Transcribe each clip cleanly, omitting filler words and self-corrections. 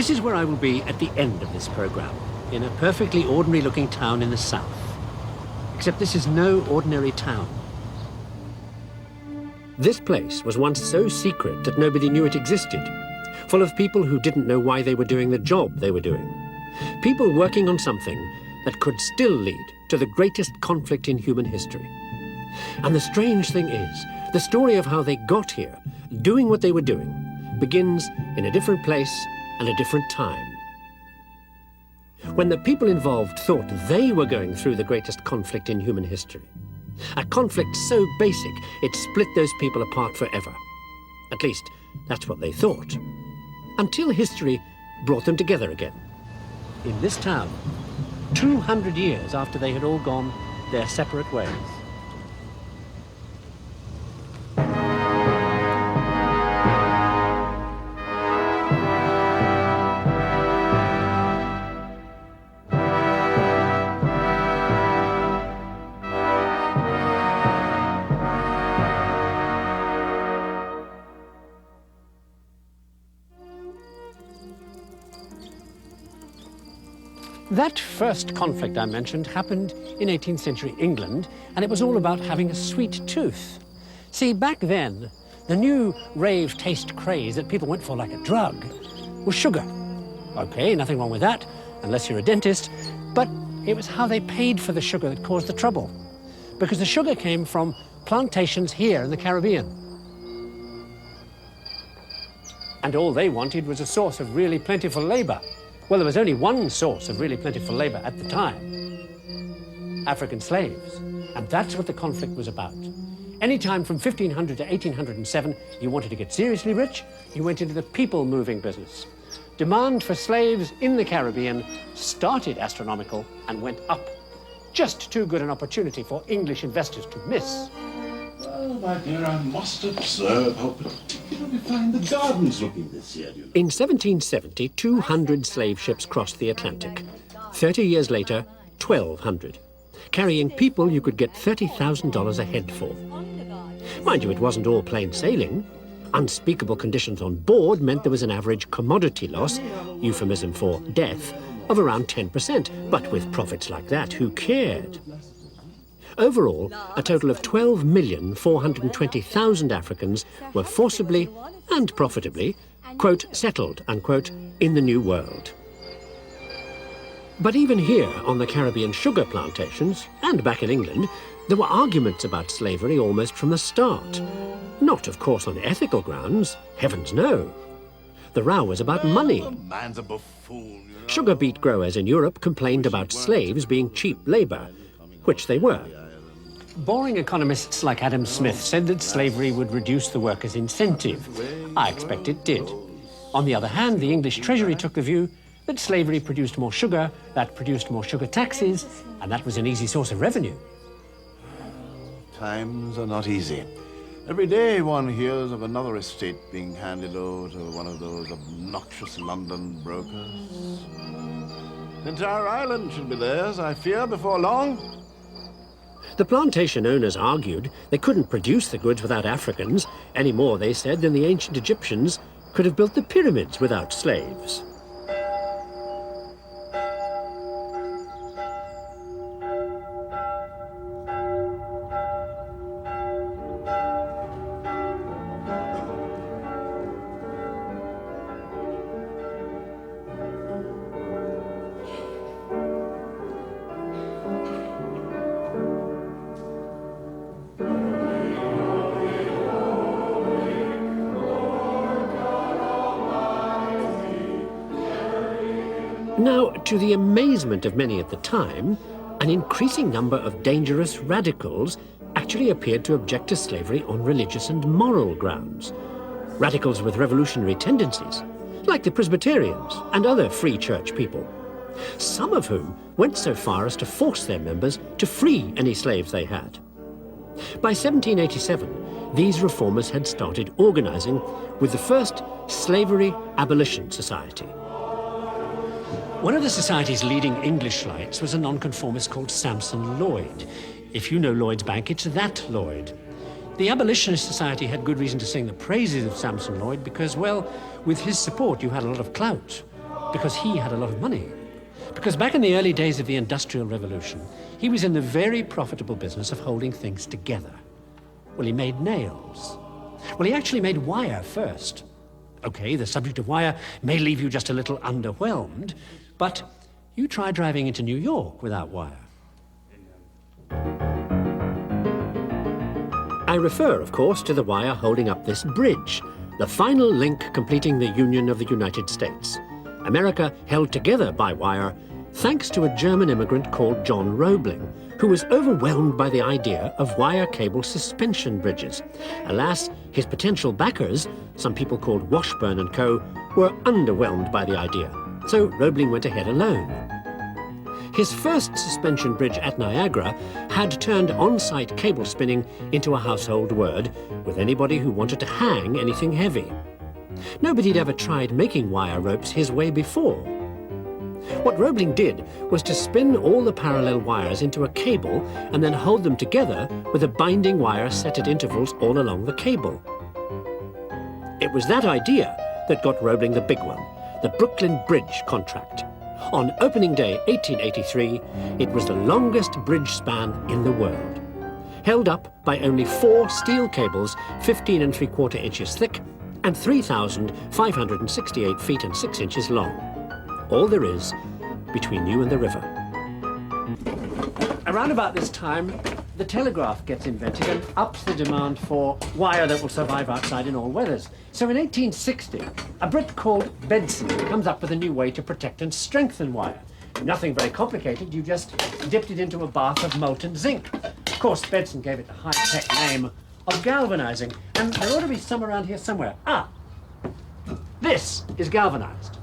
This is where I will be at the end of this program, in a perfectly ordinary-looking town in the south. Except this is no ordinary town. This place was once so secret that nobody knew it existed, full of people who didn't know why they were doing the job they were doing. People working on something that could still lead to the greatest conflict in human history. And the strange thing is, the story of how they got here, doing what they were doing, begins in a different place and a different time. When the people involved thought they were going through the greatest conflict in human history, a conflict so basic it split those people apart forever. At least, that's what they thought. Until history brought them together again. In this town, 200 years after they had all gone their separate ways. That first conflict I mentioned happened in 18th century England, and it was all about having a sweet tooth. See, back then, the new rave taste craze that people went for like a drug was sugar. Okay, nothing wrong with that, unless you're a dentist, but it was how they paid for the sugar that caused the trouble. Because the sugar came from plantations here in the Caribbean. And all they wanted was a source of really plentiful labor. Well, there was only one source of really plentiful labor at the time: African slaves. And that's what the conflict was about. Anytime from 1500 to 1807, you wanted to get seriously rich, you went into the people-moving business. Demand for slaves in the Caribbean started astronomical and went up. Just too good an opportunity for English investors to miss. Well, my dear, I must observe how particularly fine the garden's looking this year. In 1770, 200 slave ships crossed the Atlantic. 30 years later, 1,200, carrying people you could get $30,000 a head for. Mind you, it wasn't all plain sailing. Unspeakable conditions on board meant there was an average commodity loss, euphemism for death, of around 10%. But with profits like that, who cared? Overall, a total of 12,420,000 Africans were forcibly and profitably, quote, settled, unquote, in the New World. But even here on the Caribbean sugar plantations, and back in England, there were arguments about slavery almost from the start. Not, of course, on ethical grounds. Heavens, no. The row was about money. The man's a buffoon, you know. Sugar beet growers in Europe complained about slaves being cheap labor, which they were. Boring economists like Adam Smith said that slavery would reduce the workers' incentive. I expect it did. On the other hand, the English Treasury took the view that slavery produced more sugar, that produced more sugar taxes, and that was an easy source of revenue. Times are not easy. Every day one hears of another estate being handed over to one of those obnoxious London brokers. The entire island should be theirs, I fear, before long. The plantation owners argued they couldn't produce the goods without Africans, any more, they said, than the ancient Egyptians could have built the pyramids without slaves. Now, to the amazement of many at the time, an increasing number of dangerous radicals actually appeared to object to slavery on religious and moral grounds. Radicals with revolutionary tendencies, like the Presbyterians and other free church people, some of whom went so far as to force their members to free any slaves they had. By 1787, these reformers had started organizing with the first Slavery Abolition Society. One of the society's leading English lights was a nonconformist called Samson Lloyd. If you know Lloyd's Bank, it's that Lloyd. The Abolitionist Society had good reason to sing the praises of Samson Lloyd because, well, with his support you had a lot of clout. because he had a lot of money. Because back in the early days of the Industrial Revolution, he was in the very profitable business of holding things together. Well, he made nails. Well, he actually made wire first. Okay, the subject of wire may leave you just a little underwhelmed, but you try driving into New York without wire. I refer, of course, to the wire holding up this bridge, the final link completing the Union of the United States. America held together by wire, thanks to a German immigrant called John Roebling, who was overwhelmed by the idea of wire cable suspension bridges. Alas, his potential backers, some people called Washburn and Co., were underwhelmed by the idea, so Roebling went ahead alone. His first suspension bridge at Niagara had turned on-site cable spinning into a household word with anybody who wanted to hang anything heavy. Nobody had ever tried making wire ropes his way before. What Roebling did was to spin all the parallel wires into a cable and then hold them together with a binding wire set at intervals all along the cable. It was that idea that got Roebling the big one, the Brooklyn Bridge contract. On opening day 1883, it was the longest bridge span in the world. Held up by only 4 steel cables 15 3/4 inches thick and 3,568 feet and 6 inches long. All there is between you and the river. Around about this time, the telegraph gets invented and ups the demand for wire that will survive outside in all weathers. So in 1860, a Brit called Bedson comes up with a new way to protect and strengthen wire. Nothing very complicated, you just dipped it into a bath of molten zinc. Of course, Bedson gave it the high-tech name of galvanizing, and there ought to be some around here somewhere. Ah, this is galvanized.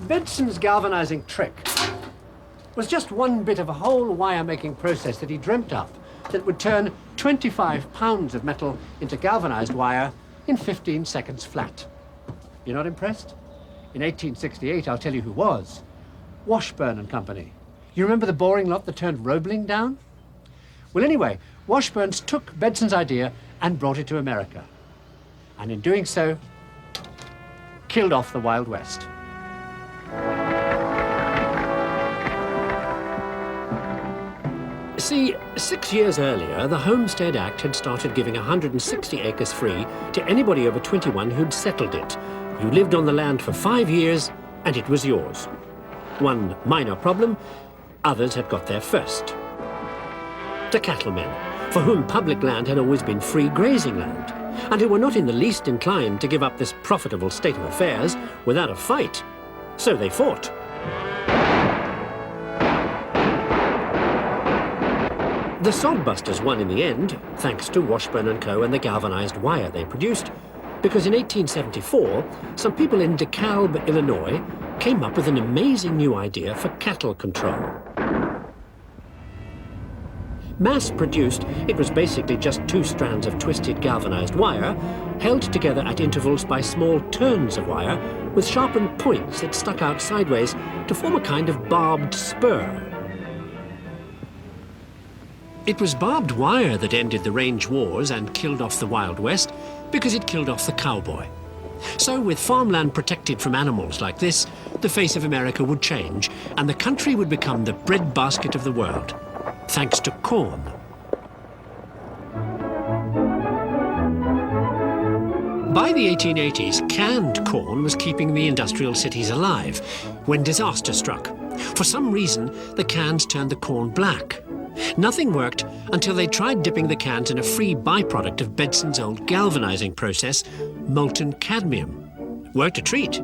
Bedson's galvanizing trick was just one bit of a whole wire-making process that he dreamt up that would turn 25 pounds of metal into galvanized wire in 15 seconds flat. You're not impressed? In 1868, I'll tell you who was. Washburn and Company. You remember the boring lot that turned Roebling down? Well, anyway, Washburns took Bedson's idea and brought it to America. And in doing so, killed off the Wild West. See, 6 years earlier, the Homestead Act had started giving 160 acres free to anybody over 21 who'd settled it. You lived on the land for 5 years, and it was yours. One minor problem, others had got there first. The cattlemen, for whom public land had always been free grazing land, and who were not in the least inclined to give up this profitable state of affairs without a fight. So they fought. The sodbusters won in the end, thanks to Washburn and Co. and the galvanized wire they produced, because in 1874, some people in DeKalb, Illinois, came up with an amazing new idea for cattle control. Mass-produced, it was basically just 2 strands of twisted galvanized wire, held together at intervals by small turns of wire with sharpened points that stuck out sideways to form a kind of barbed spur. It was barbed wire that ended the range wars and killed off the Wild West because it killed off the cowboy. So with farmland protected from animals like this, the face of America would change and the country would become the breadbasket of the world, thanks to corn. By the 1880s, canned corn was keeping the industrial cities alive when disaster struck. For some reason, the cans turned the corn black. Nothing worked until they tried dipping the cans in a free byproduct of Bedson's old galvanizing process, molten cadmium. Worked a treat.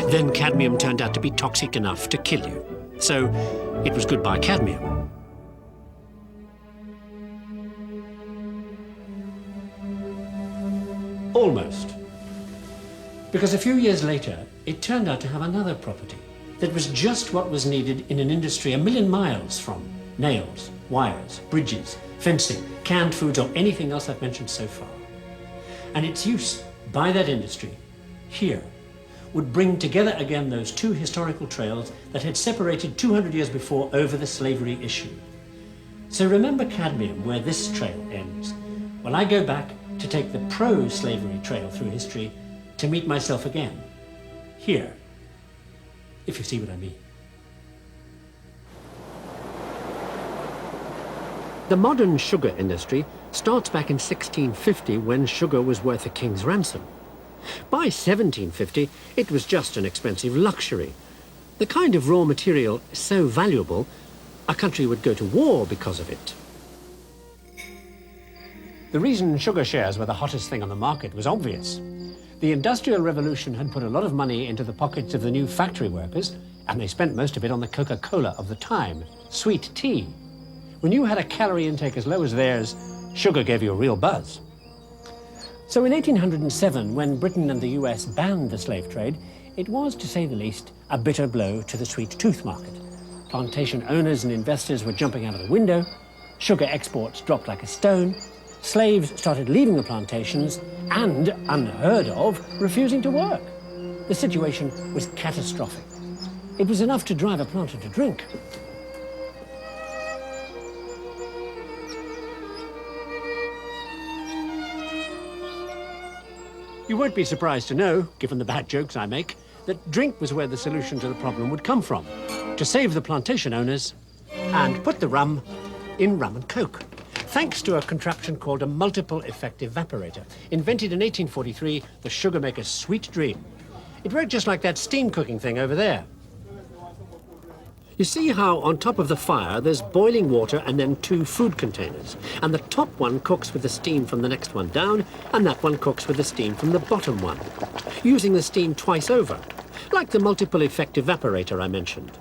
Then cadmium turned out to be toxic enough to kill you. So it was goodbye cadmium. Almost. Because a few years later, it turned out to have another property that was just what was needed in an industry a million miles from nails, wires, bridges, fencing, canned foods, or anything else I've mentioned so far. And its use by that industry here would bring together again those 2 historical trails that had separated 200 years before over the slavery issue. So remember cadmium, where this trail ends. Well, I go back to take the pro-slavery trail through history to meet myself again, here, if you see what I mean. The modern sugar industry starts back in 1650 when sugar was worth a king's ransom. By 1750, it was just an expensive luxury. The kind of raw material so valuable, a country would go to war because of it. The reason sugar shares were the hottest thing on the market was obvious. The Industrial Revolution had put a lot of money into the pockets of the new factory workers, and they spent most of it on the Coca-Cola of the time, sweet tea. When you had a calorie intake as low as theirs, sugar gave you a real buzz. So in 1807, when Britain and the US banned the slave trade, it was, to say the least, a bitter blow to the sweet tooth market. Plantation owners and investors were jumping out of the window, sugar exports dropped like a stone, slaves started leaving the plantations and, unheard of, refusing to work. The situation was catastrophic. It was enough to drive a planter to drink. You won't be surprised to know, given the bad jokes I make, that drink was where the solution to the problem would come from, to save the plantation owners and put the rum in rum and coke, thanks to a contraption called a multiple effect evaporator, invented in 1843, the sugar maker's sweet dream. It worked just like that steam cooking thing over there. You see how on top of the fire there's boiling water and then two food containers, and the top one cooks with the steam from the next one down, and that one cooks with the steam from the bottom one, using the steam twice over, like the multiple effect evaporator I mentioned.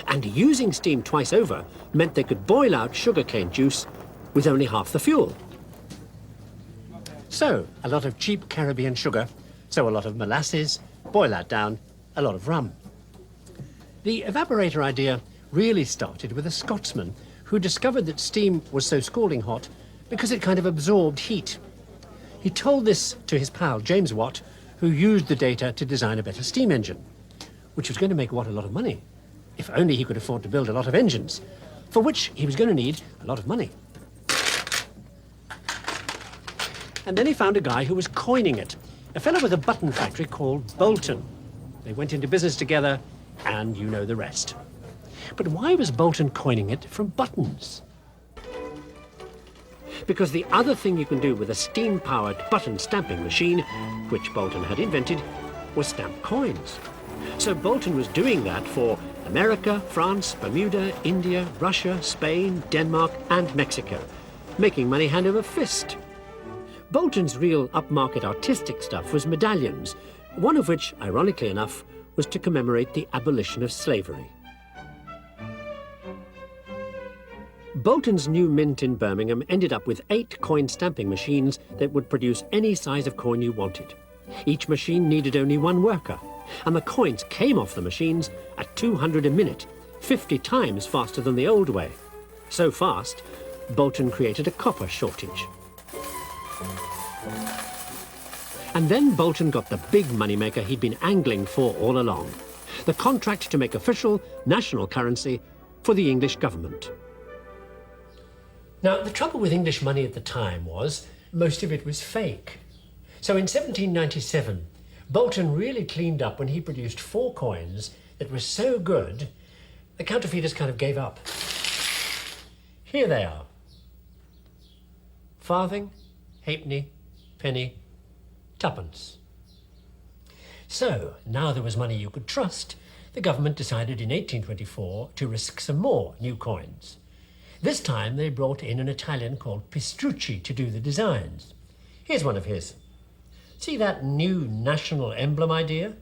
And using steam twice over meant they could boil out sugarcane juice with only half the fuel. So, a lot of cheap Caribbean sugar, so a lot of molasses, boil that down, a lot of rum. The evaporator idea really started with a Scotsman who discovered that steam was so scalding hot because it kind of absorbed heat. He told this to his pal, James Watt, who used the data to design a better steam engine, which was going to make Watt a lot of money, if only he could afford to build a lot of engines, for which he was going to need a lot of money. And then he found a guy who was coining it, a fellow with a button factory called Bolton. They went into business together, and you know the rest. But why was Bolton coining it from buttons? Because the other thing you can do with a steam-powered button stamping machine, which Bolton had invented, was stamp coins. So Bolton was doing that for America, France, Bermuda, India, Russia, Spain, Denmark, and Mexico, making money hand over fist. Bolton's real upmarket artistic stuff was medallions, one of which, ironically enough, was to commemorate the abolition of slavery. Bolton's new mint in Birmingham ended up with 8 coin stamping machines that would produce any size of coin you wanted. Each machine needed only one worker, and the coins came off the machines at 200 a minute, 50 times faster than the old way. So fast, Bolton created a copper shortage. And then Bolton got the big moneymaker he'd been angling for all along, the contract to make official national currency for the English government. Now, the trouble with English money at the time was most of it was fake. So in 1797, Bolton really cleaned up when he produced 4 coins that were so good, the counterfeiters kind of gave up. Here they are. Farthing, halfpenny, penny, tuppence. So, now there was money you could trust, the government decided in 1824 to risk some more new coins. This time they brought in an Italian called Pistrucci to do the designs. Here's one of his. See that new national emblem idea?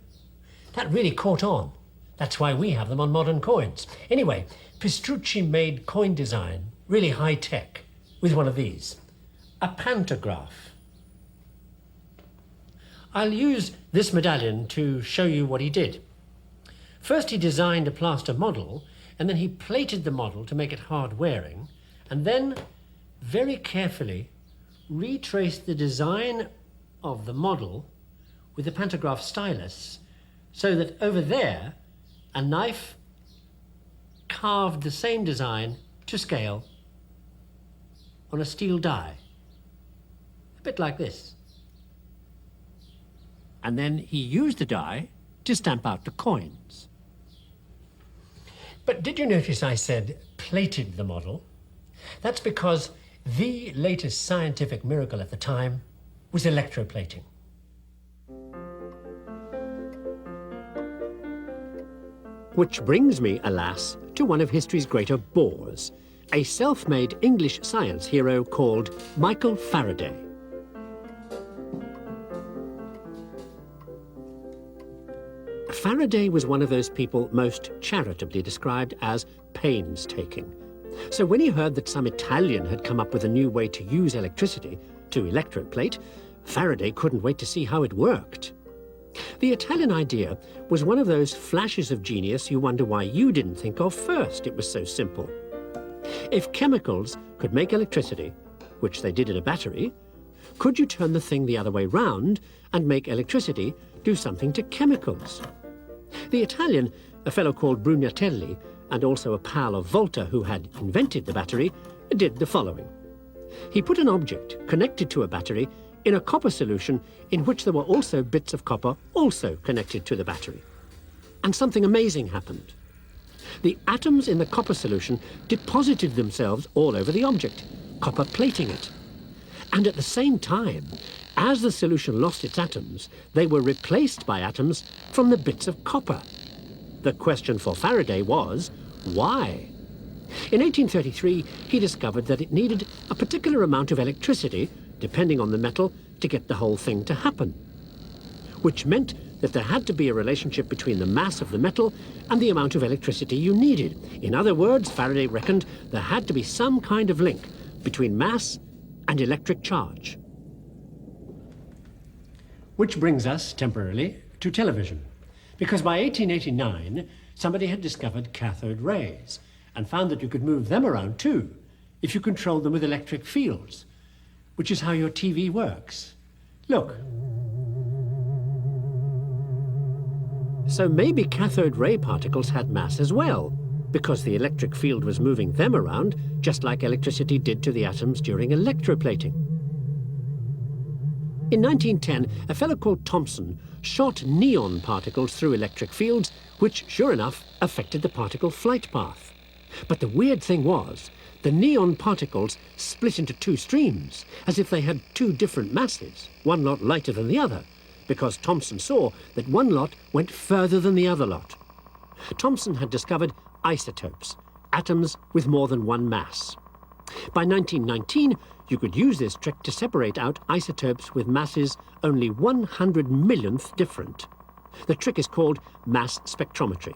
That really caught on. That's why we have them on modern coins. Anyway, Pistrucci made coin design really high-tech with one of these, a pantograph. I'll use this medallion to show you what he did. First he designed a plaster model, and then he plated the model to make it hard wearing, and then very carefully retraced the design of the model with the pantograph stylus so that over there a knife carved the same design to scale on a steel die, a bit like this. And then he used the die to stamp out the coins. But did you notice I said plated the model? That's because the latest scientific miracle at the time was electroplating. Which brings me, alas, to one of history's greater bores, a self-made English science hero called Michael Faraday. Faraday was one of those people most charitably described as painstaking. So when he heard that some Italian had come up with a new way to use electricity to electroplate, Faraday couldn't wait to see how it worked. The Italian idea was one of those flashes of genius you wonder why you didn't think of first. It was so simple. If chemicals could make electricity, which they did in a battery, could you turn the thing the other way round and make electricity do something to chemicals? The Italian, a fellow called Brugnatelli, and also a pal of Volta who had invented the battery, did the following. He put an object connected to a battery in a copper solution in which there were also bits of copper also connected to the battery. And something amazing happened. The atoms in the copper solution deposited themselves all over the object, copper plating it. And at the same time, as the solution lost its atoms, they were replaced by atoms from the bits of copper. The question for Faraday was, why? In 1833, he discovered that it needed a particular amount of electricity, depending on the metal, to get the whole thing to happen. Which meant that there had to be a relationship between the mass of the metal and the amount of electricity you needed. In other words, Faraday reckoned there had to be some kind of link between mass and electric charge. Which brings us, temporarily, to television. Because by 1889, somebody had discovered cathode rays and found that you could move them around too if you controlled them with electric fields, which is how your TV works. Look. So maybe cathode ray particles had mass as well, because the electric field was moving them around, just like electricity did to the atoms during electroplating. In 1910, a fellow called Thomson shot neon particles through electric fields, which, sure enough, affected the particle flight path. But the weird thing was, the neon particles split into two streams, as if they had two different masses, one lot lighter than the other, because Thomson saw that one lot went further than the other lot. Thomson had discovered isotopes, atoms with more than one mass. By 1919, you could use this trick to separate out isotopes with masses only 100 millionth different. The trick is called mass spectrometry,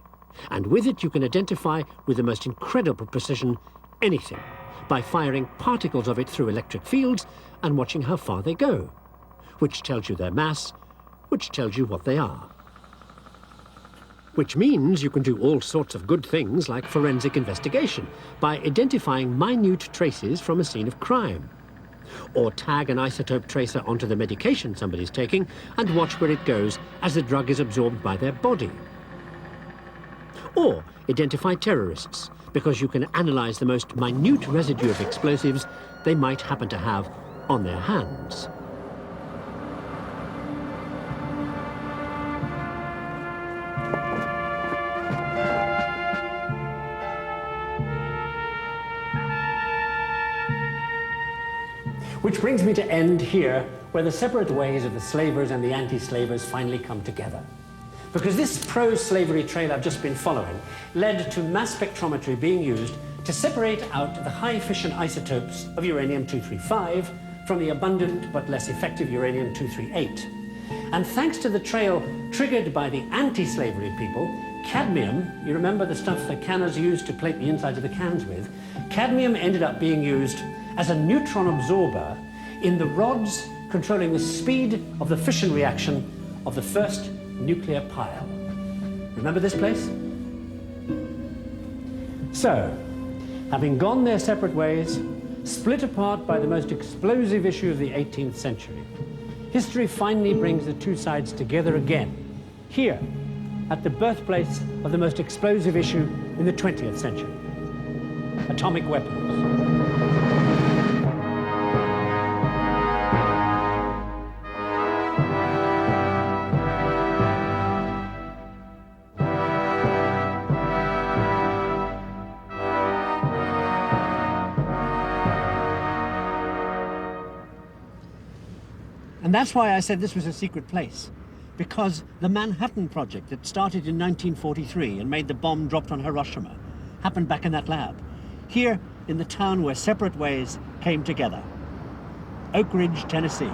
and with it you can identify with the most incredible precision anything by firing particles of it through electric fields and watching how far they go, which tells you their mass, which tells you what they are. Which means you can do all sorts of good things like forensic investigation by identifying minute traces from a scene of crime, or tag an isotope tracer onto the medication somebody's taking and watch where it goes as the drug is absorbed by their body. Or identify terrorists, because you can analyze the most minute residue of explosives they might happen to have on their hands. Which brings me to end here, where the separate ways of the slavers and the anti-slavers finally come together. Because this pro-slavery trail I've just been following led to mass spectrometry being used to separate out the high-fission isotopes of uranium-235 from the abundant but less effective uranium-238. And thanks to the trail triggered by the anti-slavery people, cadmium, you remember the stuff the canners used to plate the insides of the cans with, cadmium ended up being used as a neutron absorber in the rods controlling the speed of the fission reaction of the first nuclear pile. Remember this place? So, having gone their separate ways, split apart by the most explosive issue of the 18th century, history finally brings the two sides together again, here, at the birthplace of the most explosive issue in the 20th century, atomic weapons. And that's why I said this was a secret place. Because the Manhattan Project that started in 1943 and made the bomb dropped on Hiroshima happened back in that lab. Here in the town where separate ways came together. Oak Ridge, Tennessee.